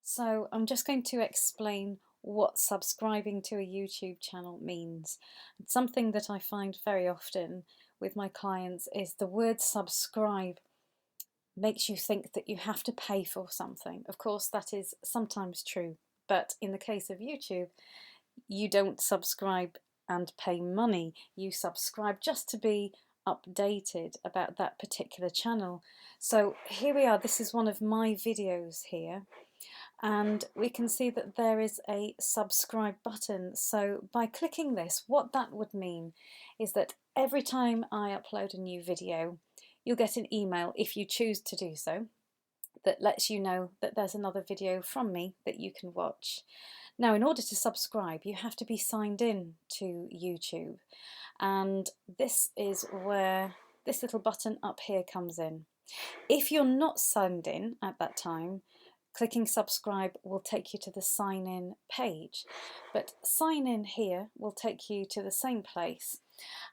So I'm just going to explain what subscribing to a YouTube channel means. Something that I find very often with my clients is the word subscribe makes you think that you have to pay for something. Of course, that is sometimes true, but in the case of YouTube, you don't subscribe and pay money. You subscribe just to be updated about that particular channel. So here we are. This is one of my videos here, and we can see that there is a subscribe button. So by clicking this, what that would mean is that every time I upload a new video, you'll get an email, if you choose to do so, that lets you know that there's another video from me that you can watch. Now, in order to subscribe, you have to be signed in to YouTube, and this is where this little button up here comes in. If you're not signed in at that time, clicking subscribe will take you to the sign in page, but sign in here will take you to the same place.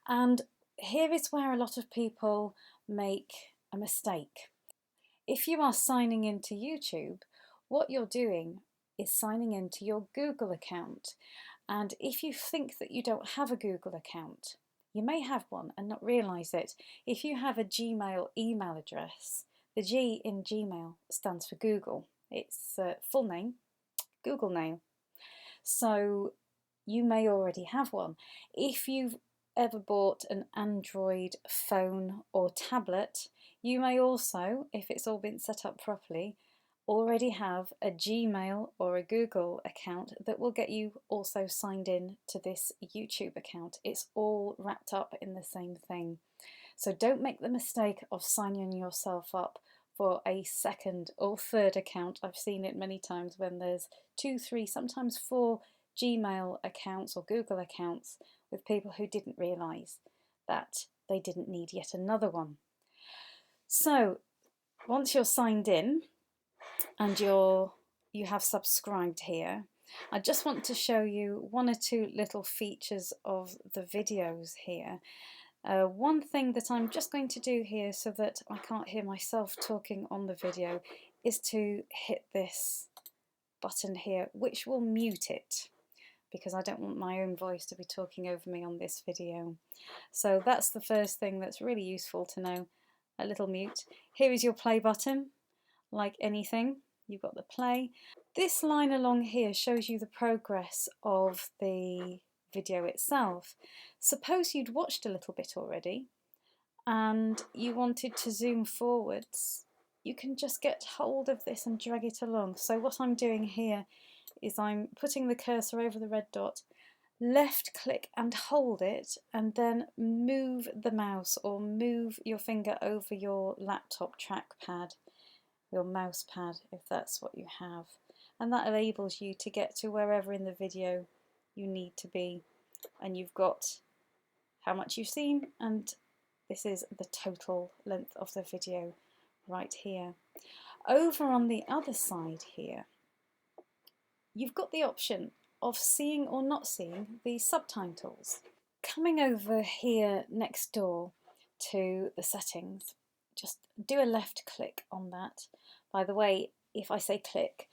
And here is where a lot of people make a mistake. If you are signing into YouTube, what you're doing is signing into your Google account. And if you think that you don't have a Google account, you may have one and not realise it. If you have a Gmail email address, the G in Gmail stands for Google. It's full name, Google name. So you may already have one. If you've ever bought an Android phone or tablet, you may also, if it's all been set up properly, already have a Gmail or a Google account that will get you also signed in to this YouTube account. It's all wrapped up in the same thing. So don't make the mistake of signing yourself up for a second or third account. I've seen it many times when there's 2, 3, sometimes 4 Gmail accounts or Google accounts with people who didn't realise that they didn't need yet another one. So once you're signed in and you have subscribed here, I just want to show you 1 or 2 little features of the videos here. One thing that I'm just going to do here so that I can't hear myself talking on the video is to hit this button here, which will mute it, because I don't want my own voice to be talking over me on this video. So that's the first thing that's really useful to know, a little mute. Here is your play button. Like anything, you've got the play. This line along here shows you the progress of the video itself. Suppose you'd watched a little bit already and you wanted to zoom forwards, you can just get hold of this and drag it along. So what I'm doing here is I'm putting the cursor over the red dot, left click and hold it, and then move the mouse or move your finger over your laptop trackpad, your mouse pad if that's what you have, and that enables you to get to wherever in the video you need to be. And you've got how much you've seen, and this is the total length of the video right here. Over on the other side here, you've got the option of seeing or not seeing the subtitles. Coming over here next door to the settings, just do a left click on that. By the way, if I say click,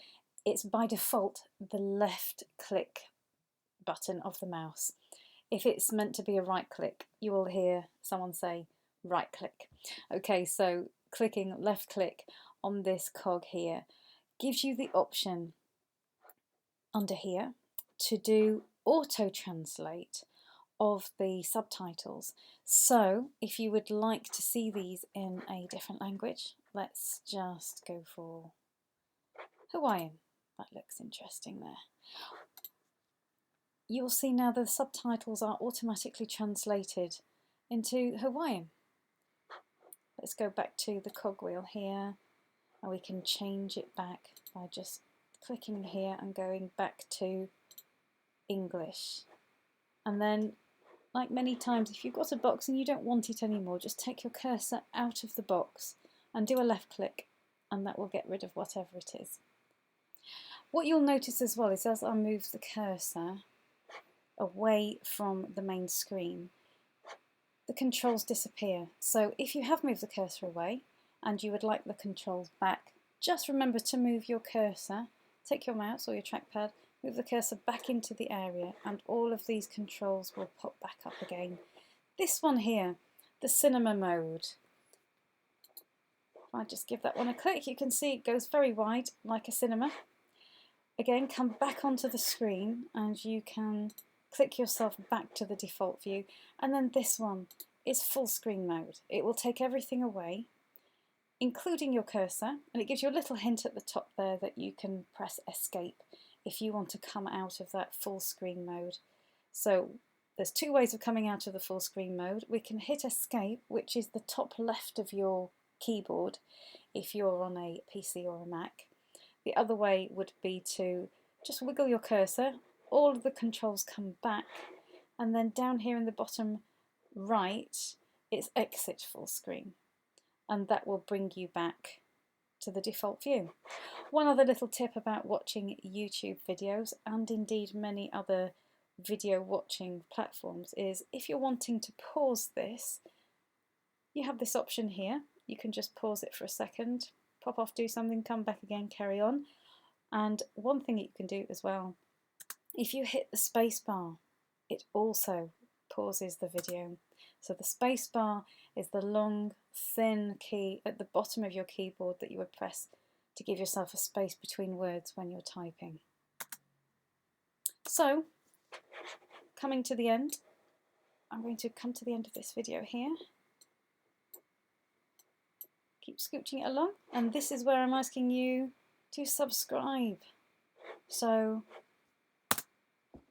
it's by default the left click button of the mouse. If it's meant to be a right click, you will hear someone say right click. Okay, so clicking left click on this cog here gives you the option under here to do auto translate of the subtitles. So if you would like to see these in a different language, let's just go for Hawaiian. That looks interesting there. You'll see now the subtitles are automatically translated into Hawaiian. Let's go back to the cogwheel here, and we can change it back by just clicking here and going back to English. And then, like many times, if you've got a box and you don't want it anymore, just take your cursor out of the box and do a left click, and that will get rid of whatever it is. What you'll notice as well is as I move the cursor away from the main screen, the controls disappear. So if you have moved the cursor away and you would like the controls back, just remember to move your cursor take your mouse or your trackpad, move the cursor back into the area, and all of these controls will pop back up again. This one here, the cinema mode. If I just give that one a click, you can see it goes very wide like a cinema. Again, come back onto the screen and you can click yourself back to the default view. And then this one is full screen mode. It will take everything away, including your cursor, and it gives you a little hint at the top there that you can press escape if you want to come out of that full screen mode. So there's two ways of coming out of the full screen mode. We can hit escape, which is the top left of your keyboard if you're on a PC or a Mac. The other way would be to just wiggle your cursor, all of the controls come back, and then down here in the bottom right, it's exit full screen, and that will bring you back to the default view. One other little tip about watching YouTube videos, and indeed many other video watching platforms, is if you're wanting to pause this, you have this option here. You can just pause it for a second, pop off, do something, come back again, carry on. And one thing you can do as well, if you hit the space bar, it also pauses the video. So the space bar is the long, thin key at the bottom of your keyboard that you would press to give yourself a space between words when you're typing. So, coming to the end, I'm going to come to the end of this video here. Keep scooching it along, and this is where I'm asking you to subscribe. So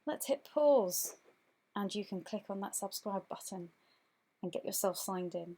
let's hit pause, and you can click on that subscribe button and get yourself signed in.